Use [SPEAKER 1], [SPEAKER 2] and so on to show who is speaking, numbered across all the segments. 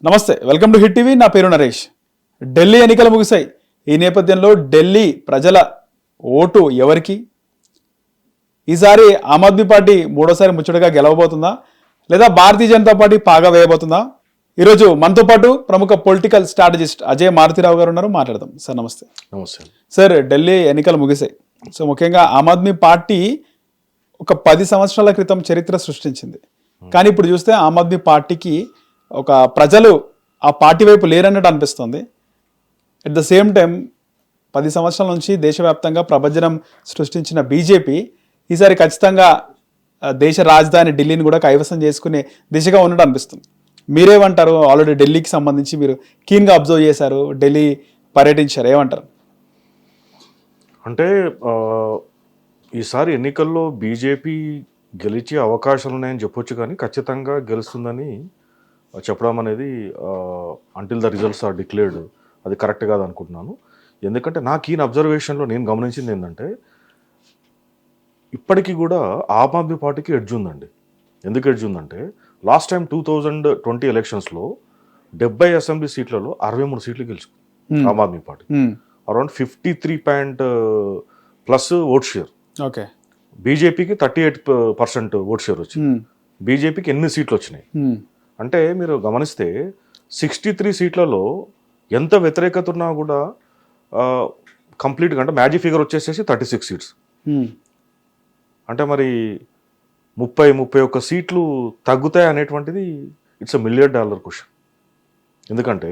[SPEAKER 1] నమస్తే, welcome to hit TV. నా పేరు నరేష్. ఢిల్లీ ఎన్నికలు ముగిశాయి. ఈ నేపథ్యంలో ఢిల్లీ ప్రజల ఓటు ఎవరికి? ఈసారి ఆమ్ ఆద్మీ పార్టీ మూడోసారి ముచ్చటగా గెలవబోతుందా, లేదా భారతీయ జనతా పార్టీ పాగా వేయబోతుందా? ఈరోజు మనతో పాటు ప్రముఖ పొలిటికల్ స్ట్రాటజిస్ట్ అజయ్ మారుతిరావు గారు ఉన్నారు. మాట్లాడదాం. సార్ నమస్తే.
[SPEAKER 2] నమస్తే
[SPEAKER 1] సార్, ఢిల్లీ ఎన్నికలు ముగిశాయి. సో ముఖ్యంగా ఆమ్ ఆద్మీ పార్టీ ఒక 10 సంవత్సరాల క్రితం చరిత్ర సృష్టించింది. కానీ ఇప్పుడు చూస్తే ఆమ్ ఆద్మీ పార్టీకి ఒక ప్రజలు ఆ పార్టీ వైపు లేరన్నట్టు అనిపిస్తుంది. అట్ ద సేమ్ టైం 10 సంవత్సరాల నుంచి దేశవ్యాప్తంగా ప్రభంజనం సృష్టించిన బీజేపీ ఈసారి ఖచ్చితంగా దేశ రాజధాని ఢిల్లీని కూడా కైవసం చేసుకునే దిశగా ఉన్నట్టు అనిపిస్తుంది. మీరేమంటారు? ఆల్రెడీ ఢిల్లీకి సంబంధించి మీరు కీన్గా అబ్జర్వ్ చేశారు, ఢిల్లీ పర్యటించారు, ఏమంటారు?
[SPEAKER 2] అంటే ఈసారి ఎన్నికల్లో బీజేపీ గెలిచే అవకాశాలు ఉన్నాయని చెప్పొచ్చు, కానీ ఖచ్చితంగా గెలుస్తుందని చెప్పడం అనేది until the results are declared అది కరెక్ట్ కాదు అనుకుంటున్నాను. ఎందుకంటే నా కీన్ అబ్జర్వేషన్లో నేను గమనించింది ఏంటంటే, ఇప్పటికీ కూడా ఆమ్ ఆద్మీ పార్టీకి ఎడ్జ్ ఉందండి. ఎందుకు ఎడ్జ్ ఉందంటే, లాస్ట్ టైం 2020 ఎలక్షన్స్లో 70 అసెంబ్లీ సీట్లలో 63 సీట్లు గెలుచుకుంది Aam Aadmi Party. Around 53+ vote share.
[SPEAKER 1] Okay.
[SPEAKER 2] బీజేపీకి 38% ఓట్ షేర్ వచ్చింది. బీజేపీకి 8 సీట్లు వచ్చినాయి. అంటే మీరు గమనిస్తే 63 సీట్లలో ఎంత వ్యతిరేకత ఉన్నా కూడా కంప్లీట్గా అంటే మ్యాజిక్ ఫిగర్ వచ్చేసేసి 36 సీట్స్. అంటే మరి 30-31 సీట్లు తగ్గుతాయి అనేటువంటిది ఇట్స్ $1 మిలియన్ క్వశ్చన్. ఎందుకంటే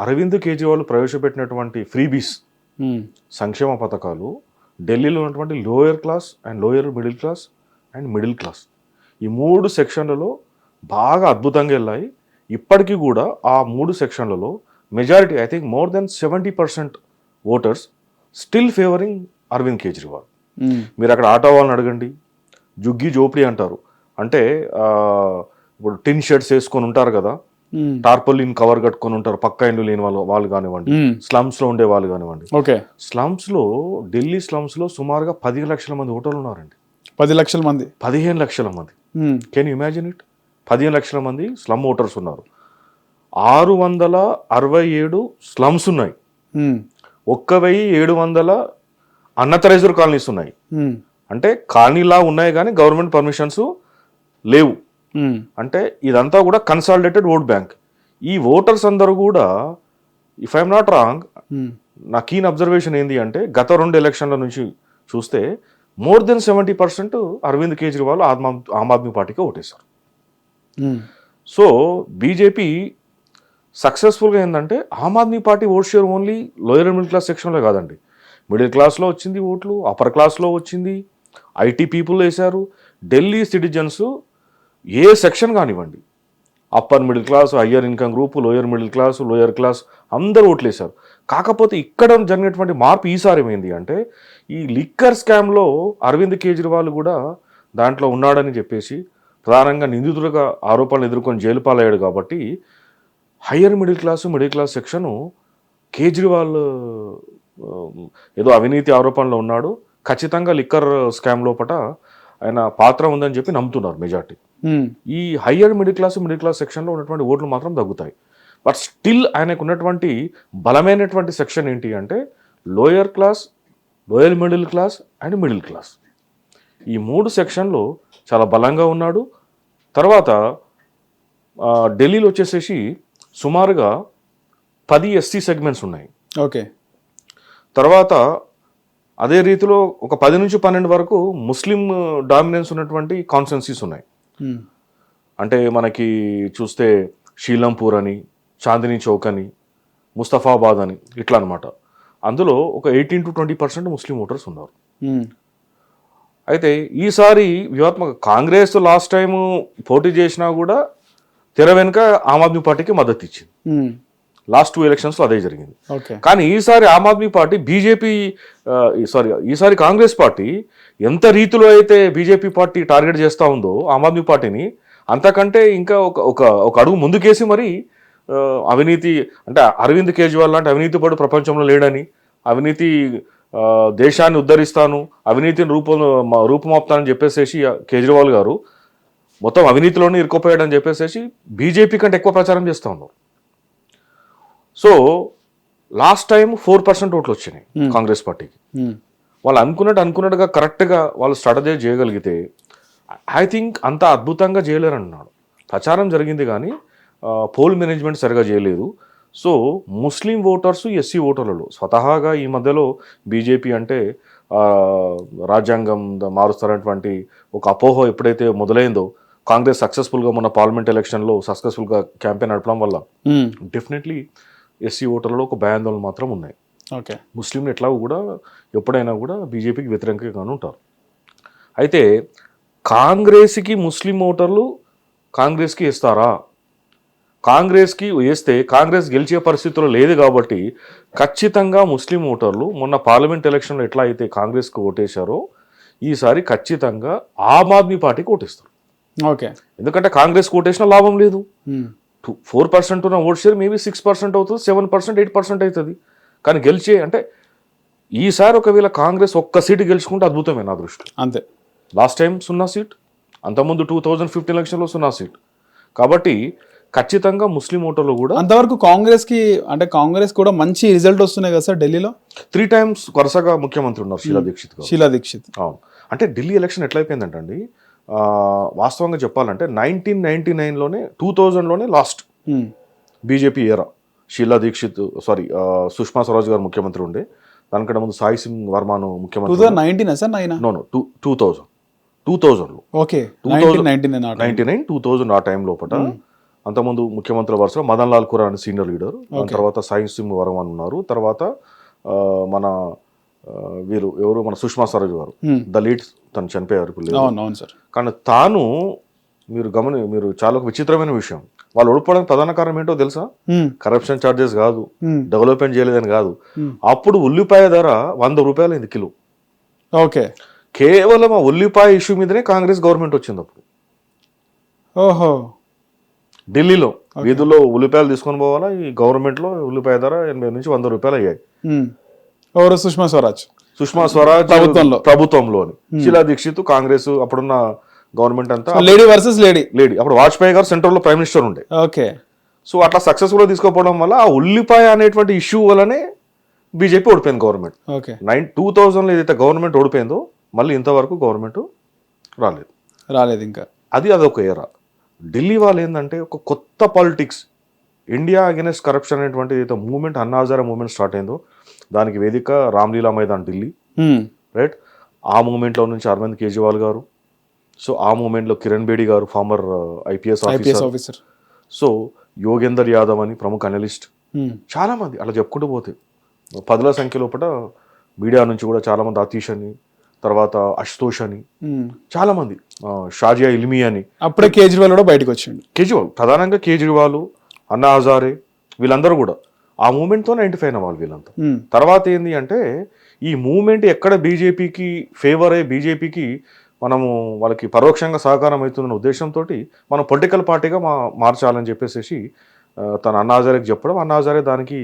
[SPEAKER 2] అరవింద్ కేజ్రీవాల్ ప్రవేశపెట్టినటువంటి ఫ్రీబీస్ సంక్షేమ పథకాలు ఢిల్లీలో ఉన్నటువంటి lower class and lower middle class and middle class ఈ 3 సెక్షన్లలో బాగా అద్భుతంగా వెళ్ళాయి. ఇప్పటికీ కూడా ఆ 3 సెక్షన్లలో majority, I think more than 70% voters still favouring Arvind Kejriwal. మీరు అక్కడ ఆటో వాళ్ళని అడగండి, జుగ్గి జోప్డీ అంటారు. అంటే ఇప్పుడు టిన్ షర్ట్స్ వేసుకొని ఉంటారు కదా, టార్పలిన్ కవర్ కట్టుకొని ఉంటారు, పక్కా ఇండ్లు లేని వాళ్ళు కానివ్వండి, స్లమ్స్ లో ఉండే వాళ్ళు కానివ్వండి. స్లమ్స్ లో, ఢిల్లీ స్లమ్స్ లో సుమారుగా 15 లక్షల మంది ఓటర్లు ఉన్నారండి.
[SPEAKER 1] 10 లక్షల మంది,
[SPEAKER 2] 15 లక్షల మంది. Can you imagine it? 15 లక్షల మంది స్లమ్ ఓటర్స్ ఉన్నారు. 667 స్లమ్స్ ఉన్నాయి. 1700 అన్అథరైజ్డ్ కాలనీస్ ఉన్నాయి. అంటే కాలనీలా ఉన్నాయి కానీ గవర్నమెంట్ పర్మిషన్స్ లేవు. అంటే ఇదంతా కూడా కన్సాలిడేటెడ్ ఓట్ బ్యాంక్. ఈ ఓటర్స్ అందరూ కూడా, ఇఫ్ ఐఎమ్ నాట్ రాంగ్, నా కీన్ అబ్జర్వేషన్ ఏంటి అంటే, గత 2 ఎలక్షన్ల నుంచి చూస్తే మోర్ దెన్ 70% అరవింద్ కేజ్రీవాల్ ఆమ్ ఆద్మీ పార్టీకి ఓటేశారు. సో బీజేపీ సక్సెస్ఫుల్గా ఏంటంటే, Aam Aadmi Party vote share only lower middle class సెక్షన్లో కాదండి, మిడిల్ క్లాస్లో వచ్చింది ఓట్లు, అప్పర్ క్లాస్లో వచ్చింది, ఐటీ పీపుల్ వేశారు. ఢిల్లీ సిటిజన్స్ ఏ సెక్షన్ కానివ్వండి, upper middle class, higher income group, lower middle class, lower class అందరూ ఓట్లు వేశారు. కాకపోతే ఇక్కడ జరిగినటువంటి మార్పు ఈసారి ఏమైంది అంటే, ఈ లిక్కర్ స్కామ్లో అరవింద్ కేజ్రీవాల్ కూడా దాంట్లో ఉన్నాడని చెప్పేసి ప్రధానంగా నిందితులుగా ఆరోపణలు ఎదుర్కొని జైలు పాలయ్యాడు. కాబట్టి higher middle class section Kejriwal ఏదో అవినీతి ఆరోపణలో ఉన్నాడు, ఖచ్చితంగా లిక్కర్ స్కామ్ లోపల ఆయన పాత్ర ఉందని చెప్పి నమ్ముతున్నారు మెజార్టీ. ఈ హయ్యర్ మిడిల్ క్లాస్ సెక్షన్లో ఉన్నటువంటి ఓట్లు మాత్రం తగ్గుతాయి. బట్ స్టిల్ ఆయనకు ఉన్నటువంటి బలమైనటువంటి సెక్షన్ ఏంటి అంటే, lower class, lower middle class and middle class. ఈ 3 సెక్షన్లో చాలా బలంగా ఉన్నాడు. తర్వాత ఢిల్లీలో వచ్చేసేసి సుమారుగా 10 ఎస్సీ సెగ్మెంట్స్ ఉన్నాయి.
[SPEAKER 1] ఓకే.
[SPEAKER 2] తర్వాత అదే రీతిలో ఒక 10 నుంచి 12 వరకు ముస్లిం డామినెన్స్ ఉన్నటువంటి కాన్స్టిట్యున్సీస్ ఉన్నాయి. అంటే మనకి చూస్తే షీలంపూర్ అని, చాందినీ చౌక్ అని, ముస్తఫాబాద్ అని, ఇట్లా అనమాట. అందులో ఒక 18 to 20% ముస్లిం ఓటర్స్ ఉన్నారు. అయితే ఈసారి వ్యూహాత్మక కాంగ్రెస్ లాస్ట్ టైం పోటీ చేసినా కూడా తెర వెనుక ఆమ్ ఆద్మీ పార్టీకి మద్దతు ఇచ్చింది. లాస్ట్ 2 ఎలక్షన్స్లో అదే జరిగింది. కానీ ఈసారి ఆమ్ ఆద్మీ పార్టీ ఈసారి కాంగ్రెస్ పార్టీ ఎంత రీతిలో అయితే బీజేపీ పార్టీ టార్గెట్ చేస్తూ ఉందో ఆమ్ ఆద్మీ పార్టీని, అంతకంటే ఇంకా ఒక అడుగు ముందుకేసి మరి అవినీతి అంటే అరవింద్ కేజ్రీవాల్ లాంటి అవినీతి పడు ప్రపంచంలో లేడని, అవినీతి దేశాన్ని ఉద్ధరిస్తాను, అవినీతిని రూపుమాపుతానని చెప్పేసి కేజ్రీవాల్ గారు మొత్తం అవినీతిలోనే ఇరుక్కుపోయాడని చెప్పేసి బీజేపీ కంటే ఎక్కువ ప్రచారం చేస్తూ ఉన్నారు. సో లాస్ట్ టైం 4% ఓట్లు వచ్చినాయి కాంగ్రెస్ పార్టీకి. వాళ్ళు అనుకున్నట్టుగా కరెక్ట్గా వాళ్ళు స్ట్రాటజీ చేయగలిగితే ఐ థింక్ అంత అద్భుతంగా చేయలేరు అన్నాడు. ప్రచారం జరిగింది కానీ పోల్ మేనేజ్మెంట్ సరిగా చేయలేదు. సో ముస్లిం ఓటర్స్, ఎస్సీ ఓటర్లలో స్వతహాగా ఈ మధ్యలో బీజేపీ అంటే రాజ్యాంగం మారుస్తారనేటువంటి ఒక అపోహ ఎప్పుడైతే మొదలైందో, కాంగ్రెస్ సక్సెస్ఫుల్గా మొన్న పార్లమెంట్ ఎలక్షన్లో సక్సెస్ఫుల్గా క్యాంపెయిన్ నడపడం వల్ల డెఫినెట్లీ ఎస్సీ ఓటర్లలో ఒక భయాందోళన మాత్రం ఉన్నాయి.
[SPEAKER 1] ఓకే,
[SPEAKER 2] ముస్లింలు ఎట్లా కూడా ఎప్పుడైనా కూడా బీజేపీకి వ్యతిరేకంగానే ఉంటారు. అయితే కాంగ్రెస్కి ముస్లిం ఓటర్లు కాంగ్రెస్కి వేస్తారా? కాంగ్రెస్కి వేస్తే కాంగ్రెస్ గెలిచే పరిస్థితుల్లో లేదు కాబట్టి ఖచ్చితంగా ముస్లిం ఓటర్లు మొన్న పార్లమెంట్ ఎలక్షన్లో ఎట్లా అయితే కాంగ్రెస్కి ఓటేశారో ఈసారి ఖచ్చితంగా ఆమ్ ఆద్మీ పార్టీకి ఓటేస్తారు.
[SPEAKER 1] ఓకే,
[SPEAKER 2] ఎందుకంటే కాంగ్రెస్ ఓటేసిన లాభం లేదు. 4% ఉన్న ఓట్ షేర్ మేబీ 6% అవుతుంది, 7%, 8% అవుతుంది. కానీ గెలిచే అంటే ఈసారి ఒకవేళ కాంగ్రెస్ ఒక్క సీటు గెలుచుకుంటే అద్భుతమే నా దృష్టి.
[SPEAKER 1] అంతే,
[SPEAKER 2] లాస్ట్ టైం 0 సీట్, అంతకుముందు 2015 ఎలక్షన్లో 0 సీట్. కాబట్టి ఖచ్చితంగా ముస్లిం ఓటర్లు కూడా
[SPEAKER 1] అంతవరకు కాంగ్రెస్కి అంటే కాంగ్రెస్ కూడా మంచి రిజల్ట్ వస్తున్నాయి కదా సార్. ఢిల్లీలో
[SPEAKER 2] 3 times వరుసగా ముఖ్యమంత్రి ఉన్నారు షీలా దీక్షిత్. అవును, అంటే ఢిల్లీ ఎలక్షన్ ఎట్లయిపోయిందంటండి, వాస్తవంగా చెప్పాలంటే 1999లోనే 2000లోనే లాస్ట్ బీజేపీ ఏరా. షీలా దీక్షిత్ సుష్మా స్వరాజ్ గారు ముఖ్యమంత్రి ఉండే, దానికంటే ముందు సాయి సింగ్ వర్మను ముఖ్యమంత్రి.
[SPEAKER 1] 2019 సార్?
[SPEAKER 2] 2000లో.
[SPEAKER 1] ఓకే,
[SPEAKER 2] 2000 ఆ టైం లోపల. అంతకుముందు ముఖ్యమంత్రి వరుసలో మదన్ లాల్ ఖురానా సీనియర్ లీడర్, దాని తర్వాత సాయి సింగ్ వర్మన్ ఉన్నారు, తర్వాత మన వీరు ఎవరు మన సుష్మా స్వరాజ్ గారు ద లీడ్, తను చనిపోయారు. కానీ తాను మీరు చాలా ఒక విచిత్రమైన విషయం, వాళ్ళు ఓడిపోవడానికి ప్రధాన కారణం ఏంటో తెలుసా? కరప్షన్ ఛార్జెస్ కాదు, డెవలప్మెంట్ చేయలేదని కాదు. అప్పుడు ఉల్లిపాయ ధర 100 రూపాయలు అయింది కిలో.
[SPEAKER 1] ఓకే,
[SPEAKER 2] కేవలం ఆ ఉల్లిపాయ ఇష్యూ మీదనే కాంగ్రెస్ గవర్నమెంట్ వచ్చింది అప్పుడు.
[SPEAKER 1] ఓహో,
[SPEAKER 2] ఢిల్లీలో వీధుల్లో ఉల్లిపాయలు తీసుకొని పోవాలా, ఈ గవర్నమెంట్ లో ఉల్లిపాయ ధర 80 నుంచి 100 రూపాయలు అయ్యాయి.
[SPEAKER 1] ఎవరు? సుష్మా స్వరాజ్
[SPEAKER 2] ప్రభుత్వంలో. షీలా దీక్షిత్ కాంగ్రెస్ అప్పుడున్న గవర్నమెంట్ అంతా
[SPEAKER 1] లేడీ వర్సెస్ లేడీ.
[SPEAKER 2] అప్పుడు వాజ్పేయి గారు సెంట్రల్ లో ప్రైమ్ మినిస్టర్ ఉండే.
[SPEAKER 1] ఓకే,
[SPEAKER 2] సో అట్లా సక్సెస్ఫుల్ గా తీసుకోపోవడం వల్ల ఆ ఉల్లిపాయ అనేటువంటి ఇష్యూ వల్లనే బీజేపీ ఓడిపోయింది గవర్నమెంట్. 2000లో ఏదైతే గవర్నమెంట్ ఓడిపోయిందో మళ్ళీ ఇంతవరకు గవర్నమెంట్ రాలేదు ఇంకా. అదొక ఏరా. ఢిల్లీ వాళ్ళు ఏంటంటే ఒక కొత్త పాలిటిక్స్, ఇండియా అగెన్స్ట్ కరప్షన్ అనేటువంటి ఏదైతే movement, Anna Hazare movement start అయిందో దానికి వేదిక రామ్లీలా మైదాన్ ఢిల్లీ, రైట్? ఆ మూవ్మెంట్లో నుంచి అరవింద్ కేజ్రీవాల్ గారు, సో ఆ మూవ్మెంట్లో కిరణ్ బేడి గారు former IPS officer, so Yogendra Yadav అని ప్రముఖ అనలిస్ట్, చాలా మంది అలా చెప్పుకుంటూ పోతే 10ల సంఖ్య లోపల మీడియా నుంచి కూడా చాలా మంది, అతీష్ అని, తర్వాత అశుతోష్ అని, చాలా మంది, షాజియా ఇల్మీ అని.
[SPEAKER 1] అప్పుడే కేజ్రీవాల్ కూడా బయటకు వచ్చిండు.
[SPEAKER 2] ప్రధానంగా కేజ్రీవాల్, అన్నా హజారే వీళ్ళందరూ కూడా ఆ మూమెంట్తో ఐడెంటిఫై అయిన వాళ్ళు వీళ్ళంతా. తర్వాత ఏంది అంటే ఈ మూమెంట్ ఎక్కడ బీజేపీకి ఫేవర్ అయ్యి బీజేపీకి మనము వాళ్ళకి పరోక్షంగా సహకారం అవుతుందన్న ఉద్దేశంతో మనం పొలిటికల్ పార్టీగా మార్చాలని చెప్పేసి తను అన్నా హజారేకి చెప్పడం, అన్నా హజారే దానికి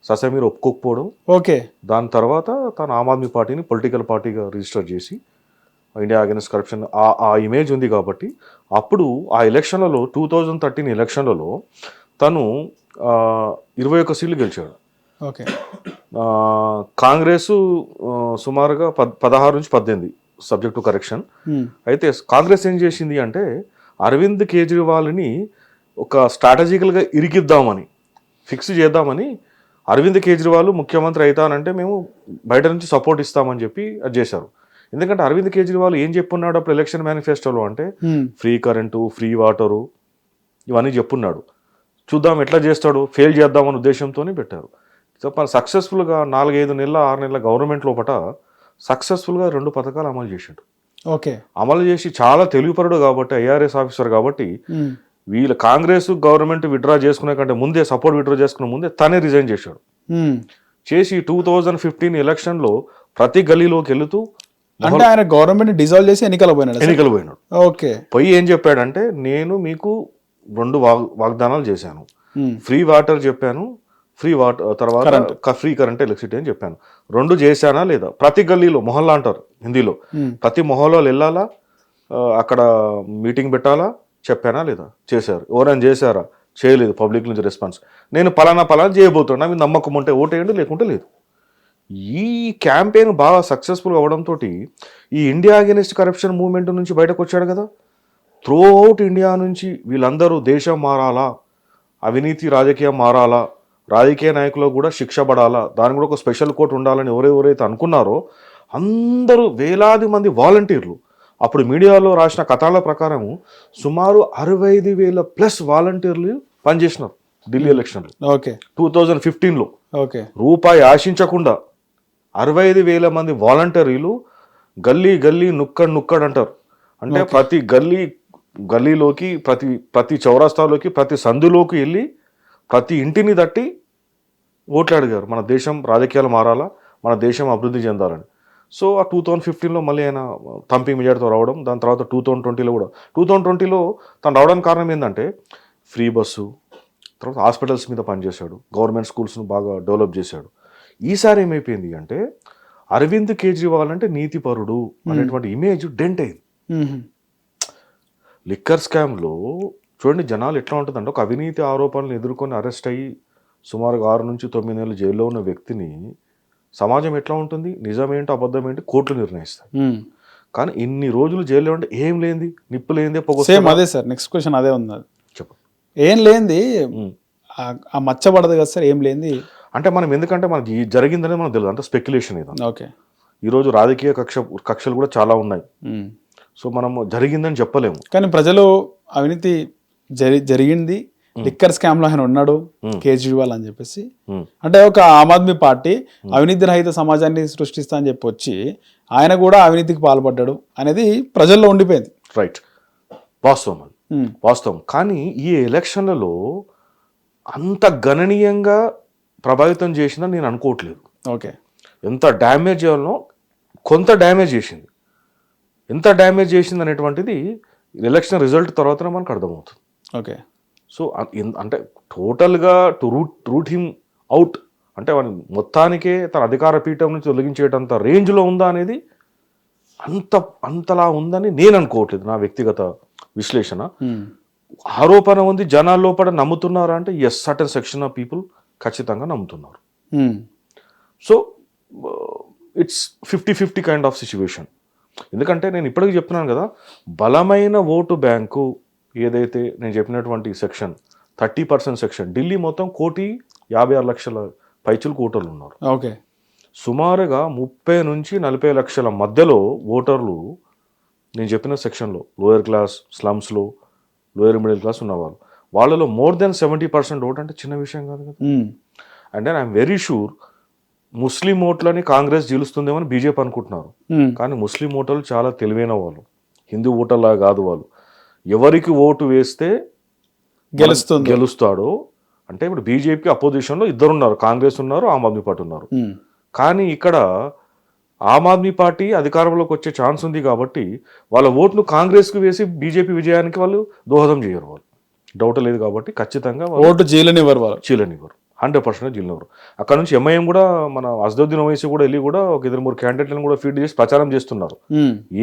[SPEAKER 2] ససమీర్ ఒప్పుకోకపోవడం.
[SPEAKER 1] ఓకే, దాని
[SPEAKER 2] తర్వాత తను ఆమ్ ఆద్మీ పార్టీని పొలిటికల్ పార్టీగా రిజిస్టర్ చేసి ఇండియా అగెన్స్ట్ కరప్షన్ ఆ ఇమేజ్ ఉంది కాబట్టి అప్పుడు ఆ ఎలక్షన్లలో 2013 ఎలక్షన్లలో తను 21 సీట్లు గెలిచాడు.
[SPEAKER 1] ఓకే,
[SPEAKER 2] కాంగ్రెస్ సుమారుగా 16 నుంచి 18 సబ్జెక్ట్ టు కరెక్షన్. అయితే కాంగ్రెస్ ఏం చేసింది అంటే అరవింద్ కేజ్రీవాల్ని ఒక స్ట్రాటజికల్గా ఇరికిద్దామని, ఫిక్స్ చేద్దామని, అరవింద్ కేజ్రీవాల్ ముఖ్యమంత్రి అవుతానంటే మేము బయట నుంచి సపోర్ట్ ఇస్తామని చెప్పి అది చేశారు. ఎందుకంటే అరవింద్ కేజ్రీవాల్ ఏం చెప్పున్నాడు అప్పుడు ఎలక్షన్ మేనిఫెస్టోలో అంటే ఫ్రీ కరెంటు, ఫ్రీ వాటరు ఇవన్నీ చెప్పున్నాడు. చూద్దాం ఎట్లా చేస్తాడు, ఫెయిల్ చేద్దామనే ఉద్దేశంతోనే పెట్టారు. చెప్పాలి సక్సెస్ఫుల్గా 4-5 నెలల 6 నెలల గవర్నమెంట్ లోపల సక్సెస్ఫుల్గా 2 పథకాలు అమలు చేశాడు.
[SPEAKER 1] ఓకే,
[SPEAKER 2] అమలు చేసి చాలా తెలివిపరుడు కాబట్టి, ఐఆర్ఎస్ ఆఫీసర్ కాబట్టి వీళ్ళ కాంగ్రెస్ గవర్నమెంట్ విత్డ్రా చేసుకునే కంటే ముందే, సపోర్ట్ విత్డ్రా చేసుకునే ముందే తనే రిజైన్ చేశాడు. చేసి 2015 ఎలక్షన్లో ప్రతి గల్లీలోకి వెళుతూ,
[SPEAKER 1] అంటే ఆయన గవర్నమెంట్ డిజాల్వ్ చేసి ఎన్నికలు పోయినాడు. ఓకే,
[SPEAKER 2] పోయి ఏం చెప్పాడంటే నేను మీకు 2 వాగ్దానాలు చేశాను, ఫ్రీ వాటర్ చెప్పాను, ఫ్రీ వాటర్ తర్వాత ఫ్రీ కరెంట్ ఎలక్ట్రిసిటీ అని చెప్పాను. 2 చేశానా లేదా? ప్రతి గల్లీలో, మొహల్లా అంటారు హిందీలో, ప్రతి మొహల్లో వెళ్ళాలా, అక్కడ మీటింగ్ పెట్టాలా, చెప్పానా లేదా? చేశారు. ఎవరైనా చేశారా? చేయలేదు పబ్లిక్ నుంచి రెస్పాన్స్. నేను పలానా చేయబోతున్నా, మీ నమ్మకం ఉంటే ఓటేయండి, లేకుంటే లేదు. ఈ క్యాంపెయిన్ బాగా సక్సెస్ఫుల్ అవడంతో ఈ ఇండియా అగెనిస్ట్ కరప్షన్ మూవ్మెంట్ నుంచి బయటకు వచ్చాడు కదా. త్రూ అవుట్ ఇండియా నుంచి వీళ్ళందరూ దేశం మారాలా, అవినీతి రాజకీయం మారాలా, రాజకీయ నాయకులకు కూడా శిక్ష పడాలా, దానికి కూడా ఒక స్పెషల్ కోర్టు ఉండాలని ఎవరెవరైతే అనుకున్నారో అందరూ వేలాది మంది వాలంటీర్లు, అప్పుడు మీడియాలో రాసిన కథల ప్రకారం సుమారు 65,000+ వాలంటీర్లు పనిచేసినారు ఢిల్లీ ఎలక్షన్లో.
[SPEAKER 1] ఓకే
[SPEAKER 2] 2015లో
[SPEAKER 1] ఓకే
[SPEAKER 2] రూపాయి ఆశించకుండా 65,000 మంది వాలంటీర్లు గల్లీ గల్లీ నుక్కడ్ అంటారు. అంటే ప్రతి గల్లీలోకి ప్రతి చౌరస్తాలోకి ప్రతి సందులోకి వెళ్ళి ప్రతి ఇంటిని తట్టి ఓట్లు అడిగారు, మన దేశం రాజకీయాలు మారాలా, మన దేశం అభివృద్ధి చెందాలని. సో ఆ 2015లో మళ్ళీ ఆయన థంపింగ్ మెజార్టీతో రావడం. దాని తర్వాత 2020లో కూడా 2020లో తను రావడానికి కారణం ఏంటంటే ఫ్రీ బస్సు, తర్వాత హాస్పిటల్స్ మీద పనిచేశాడు, గవర్నమెంట్ స్కూల్స్ను బాగా డెవలప్ చేశాడు. ఈసారి ఏమైపోయింది అంటే అరవింద్ కేజ్రీవాల్ అంటే నీతిపరుడు అనేటువంటి ఇమేజ్ డెంట్ అయింది. లిక్కర్ స్కామ్లో చూడండి జనాలు ఎట్లా ఉంటుందంటే, ఒక అవినీతి ఆరోపణలు ఎదుర్కొని అరెస్ట్ అయ్యి సుమారుగా 6 నుంచి 9 నెలలు జైల్లో ఉన్న వ్యక్తిని సమాజం ఎట్లా ఉంటుంది, నిజమేంటి అబద్ధమేంటి కోర్టులు నిర్ణయిస్తాయి. కానీ ఇన్ని రోజులు జైల్లో ఉంటే ఏం లేనిది, నిప్పు లేనిదే
[SPEAKER 1] సేమ్ అదే సార్ నెక్స్ట్ క్వశ్చన్ అదే ఉంది.
[SPEAKER 2] చెప్పు
[SPEAKER 1] ఏం లేనిది ఆ మచ్చబడదు కదా సార్, ఏం లేనిది
[SPEAKER 2] అంటే మనం ఎందుకంటే మనకి జరిగిందనేది మనకు తెలియదు, అంటే స్పెక్యులేషన్ ఇది.
[SPEAKER 1] ఓకే
[SPEAKER 2] ఈరోజు రాజకీయ కక్షలు కూడా చాలా ఉన్నాయి, సో మనం జరిగిందని చెప్పలేము.
[SPEAKER 1] కానీ ప్రజలు అవినీతి జరిగింది, లిక్కర్ స్కామ్ లో ఆయన ఉన్నాడు కేజ్రీవాల్ అని చెప్పేసి, అంటే ఒక ఆమ్ ఆద్మీ పార్టీ అవినీతి రహిత సమాజాన్ని సృష్టిస్తా అని చెప్పి వచ్చి ఆయన కూడా అవినీతికి పాల్పడ్డాడు అనేది ప్రజల్లో ఉండిపోయింది.
[SPEAKER 2] రైట్, వాస్తవం. కానీ ఈ ఎలక్షన్లలో అంత గణనీయంగా ప్రభావితం చేసిందని నేను అనుకోవట్లేదు.
[SPEAKER 1] ఓకే
[SPEAKER 2] ఎంత డ్యామేజ్ చేయాలనో కొంత డ్యామేజ్ చేసింది. ఎంత డ్యామేజ్ చేసింది అనేటువంటిది ఎలక్షన్ రిజల్ట్ తర్వాతనే మనకు అర్థమవుతుంది.
[SPEAKER 1] ఓకే
[SPEAKER 2] సో అంటే టోటల్గా టు రూట్ హిమ్ అవుట్ అంటే వాని మొత్తానికే తన అధికార పీఠం నుంచి తొలగించేటంత రేంజ్లో ఉందా అనేది అంతలా ఉందని నేను అనుకోవట్లేదు. నా వ్యక్తిగత విశ్లేషణ. ఆరోపణ ఉంది, జనాల లోపల నమ్ముతున్నారా అంటే yes, certain section of people ఖచ్చితంగా నమ్ముతున్నారు. So it's 50-50 kind of situation. ఎందుకంటే నేను ఇప్పటికీ చెప్తున్నాను కదా, బలమైన ఓటు బ్యాంకు ఏదైతే నేను చెప్పినటువంటి సెక్షన్ 30% సెక్షన్, ఢిల్లీ మొత్తం 1,56,00,000 పైచులకు ఓటర్లు ఉన్నారు.
[SPEAKER 1] ఓకే
[SPEAKER 2] సుమారుగా 30 నుంచి 40 లక్షల మధ్యలో ఓటర్లు నేను చెప్పిన సెక్షన్లో లోయర్ క్లాస్, స్లమ్స్లో లోయర్ మిడిల్ క్లాస్ ఉన్నవాళ్ళు, వాళ్ళలో మోర్ దెన్ 70% ఓట్ అంటే చిన్న విషయం కాదు కదా. అండ్ ఐఎమ్ వెరీ షూర్ ముస్లిం ఓట్లని కాంగ్రెస్ గెలుస్తుందేమో అని బీజేపీ అనుకుంటున్నారు. కానీ ముస్లిం ఓటర్లు చాలా తెలివైన వాళ్ళు, హిందూ ఓటర్లా కాదు వాళ్ళు. ఎవరికి ఓటు వేస్తే గెలుస్తాడో అంటే ఇప్పుడు బీజేపీకి అపోజిషన్లో 2 ఉన్నారు, కాంగ్రెస్ ఉన్నారు, ఆమ్ ఆద్మీ పార్టీ ఉన్నారు. కానీ ఇక్కడ ఆమ్ ఆద్మీ పార్టీ అధికారంలోకి వచ్చే ఛాన్స్ ఉంది కాబట్టి వాళ్ళ ఓటును కాంగ్రెస్కి వేసి బీజేపీ విజయానికి వాళ్ళు దోహదం చేయరు. వాళ్ళు డౌట్ లేదు కాబట్టి ఖచ్చితంగా
[SPEAKER 1] ఓటు చీలనివ్వరు
[SPEAKER 2] 100% జిల్లారు. అక్కడ నుంచి ఎంఐఎం కూడా మన అసదుద్దీన్ ఓవైసీ కూడా వెళ్ళి కూడా ఒక 2-3 క్యాండిడేట్లను కూడా ఫీడ్ చేసి ప్రచారం చేస్తున్నారు.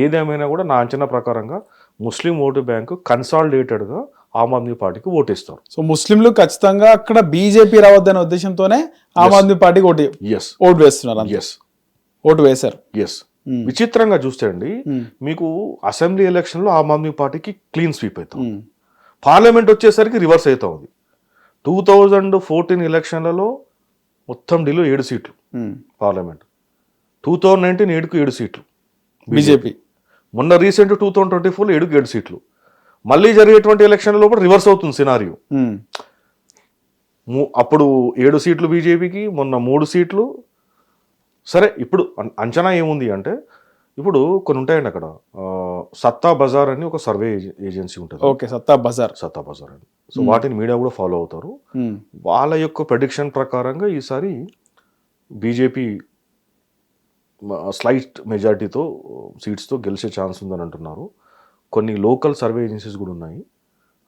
[SPEAKER 2] ఏదేమైనా కూడా నా అంచనా ప్రకారంగా ముస్లిం ఓటు బ్యాంకు కన్సాలిడేటెడ్ గా ఆమ్ ఆద్మీ పార్టీకి ఓటేస్తారు.
[SPEAKER 1] సో ముస్లింలు ఖచ్చితంగా అక్కడ బీజేపీ రావద్దనే ఉద్దేశంతోనే ఆమ్ ఆద్మీ పార్టీకి ఓటు వేస్తున్నారు. ఓటు వేశారు.
[SPEAKER 2] విచిత్రంగా చూస్తే అండి, మీకు అసెంబ్లీ ఎలక్షన్ లో ఆమ్ ఆద్మీ పార్టీకి క్లీన్ స్వీప్ అవుతాం, పార్లమెంట్ వచ్చేసరికి రివర్స్ అవుతా ఉంది. 2014 ఎలక్షన్లలో మొత్తం ఢిల్లీ 7 సీట్లు పార్లమెంట్, 2019 7 సీట్లు
[SPEAKER 1] బీజేపీ,
[SPEAKER 2] మొన్న రీసెంట్ 2024లో 7 సీట్లు. మళ్ళీ జరిగేటువంటి ఎలక్షన్లో కూడా రివర్స్ అవుతుంది సినారియో. అప్పుడు 7 సీట్లు బీజేపీకి, మొన్న 3 సీట్లు. సరే, ఇప్పుడు అంచనా ఏముంది అంటే, ఇప్పుడు కొన్ని ఉంటాయండి అక్కడ, సత్తా బజార్ అని ఒక సర్వే ఏజెన్సీ ఉంటుంది.
[SPEAKER 1] ఓకే, సత్తా బజార్
[SPEAKER 2] అని. సో వాటిని మీడియా కూడా ఫాలో అవుతారు. వాళ్ళ యొక్క ప్రెడిక్షన్ ప్రకారంగా ఈసారి బీజేపీ స్లైట్ మెజారిటీతో సీట్స్తో గెలిచే ఛాన్స్ ఉందని అంటున్నారు. కొన్ని లోకల్ సర్వే ఏజెన్సీస్ కూడా ఉన్నాయి,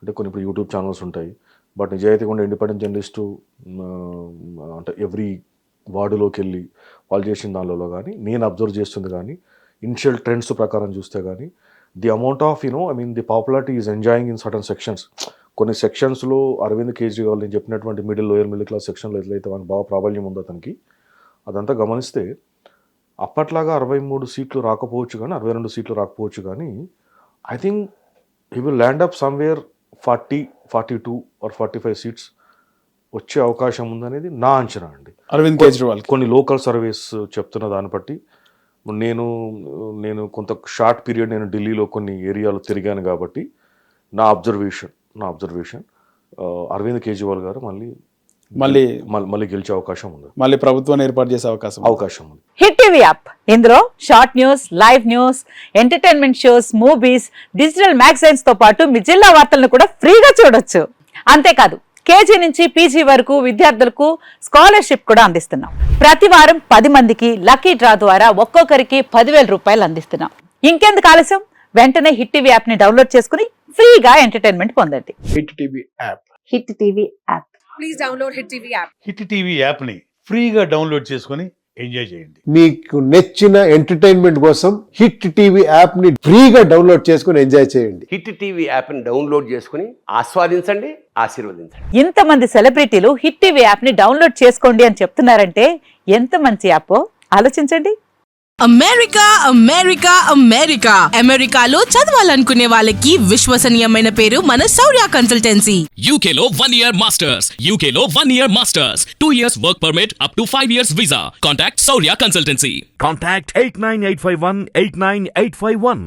[SPEAKER 2] అంటే కొన్ని ఇప్పుడు యూట్యూబ్ ఛానల్స్ ఉంటాయి. బట్ నిజాయితీగా ఉండే ఇండిపెండెంట్ జర్నలిస్టు అంటే ఎవ్రీ వార్డులోకి వెళ్ళి వాళ్ళు చేసిన దానిలో కానీ, నేను అబ్జర్వ్ చేస్తుంది కానీ, ఇనిషియల్ ట్రెండ్స్ ప్రకారం చూస్తే కానీ, the amount of the popularity is enjoying in certain sections. కొన్ని సెక్షన్స్లో అరవింద్ కేజ్రీవాల్ నేను చెప్పినటువంటి లోయర్ మిడిల్ క్లాస్ సెక్షన్లో ఎట్లయితే మనకు బాగా ప్రాబల్యం ఉందో అతనికి, అదంతా గమనిస్తే అప్పట్లాగా 63 సీట్లు రాకపోవచ్చు కానీ 62 సీట్లు రాకపోవచ్చు కానీ I think he will land up somewhere 40, 42 or 45 seats వచ్చే అవకాశం ఉందనేది నా అంచనా అండి.
[SPEAKER 1] అరవింద్ కేజ్రీవాల్
[SPEAKER 2] కొన్ని లోకల్ సర్వేస్ చెప్తున్న దాన్ని బట్టి నేను కొంత షార్ట్ పీరియడ్ నేను ఢిల్లీలో కొన్ని ఏరియాలో తిరిగాను కాబట్టి నా అబ్జర్వేషన్ అరవింద్ కేజ్రీవాల్ గారు మళ్ళీ గెలిచే అవకాశం ఉంది,
[SPEAKER 1] మళ్ళీ ప్రభుత్వాన్ని ఏర్పాటు చేసే అవకాశం ఉంది.
[SPEAKER 3] హిట్ టీవీ యాప్, ఇందులో short news, live news, entertainment shows, movies, digital magazines తో పాటు మీ జిల్లా వార్తలను కూడా ఫ్రీగా చూడొచ్చు. అంతేకాదు కేజీ నుంచి పీజీ వరకు విద్యార్థులకు స్కాలర్షిప్ కూడా అందిస్తున్నాం. ప్రతి వారం 10 మందికి లక్కీ డ్రా ద్వారా ఒక్కొక్కరికి 10,000 రూపాయలు అందిస్తున్నాం. ఇంకెందుకు ఆలస్యం, వెంటనే హిట్ టీవీ యాప్ ని డౌన్లోడ్ చేసుకుని ఫ్రీగా ఎంటర్టైన్మెంట్ పొందండి.
[SPEAKER 4] Hit TV app.
[SPEAKER 3] Hit TV app.
[SPEAKER 5] Please download hit TV app.
[SPEAKER 4] Hit TV యాప్ని ఫ్రీగా డౌన్లోడ్ చేసుకొని ఎంజాయ్ చేయండి.
[SPEAKER 6] మీకు నచ్చిన ఎంటర్టైన్మెంట్ కోసం హిట్ టీవీ యాప్ని ఫ్రీగా డౌన్లోడ్ చేసుకొని ఎంజాయ్ చేయండి.
[SPEAKER 7] హిట్ టీవీ యాప్ని డౌన్లోడ్ చేసుకుని ఆస్వాదించండి, ఆశీర్వదించండి.
[SPEAKER 3] ఇంతమంది సెలబ్రిటీలు హిట్ టీవీ యాప్ ని డౌన్లోడ్ చేసుకోండి అని చెప్తున్నారంటే ఎంత మంచి యాప్ ఆలోచించండి.
[SPEAKER 8] అమెరికాలో చదవాలనుకునే వాళ్ళకి విశ్వసనీయమైన పేరు మన శౌర్య కన్సల్టెన్సీ.
[SPEAKER 9] UK లో 1 year masters, 2 years work permit up to 5 years visa. Contact Saurya Consultancy.
[SPEAKER 10] Contact 89851 89851.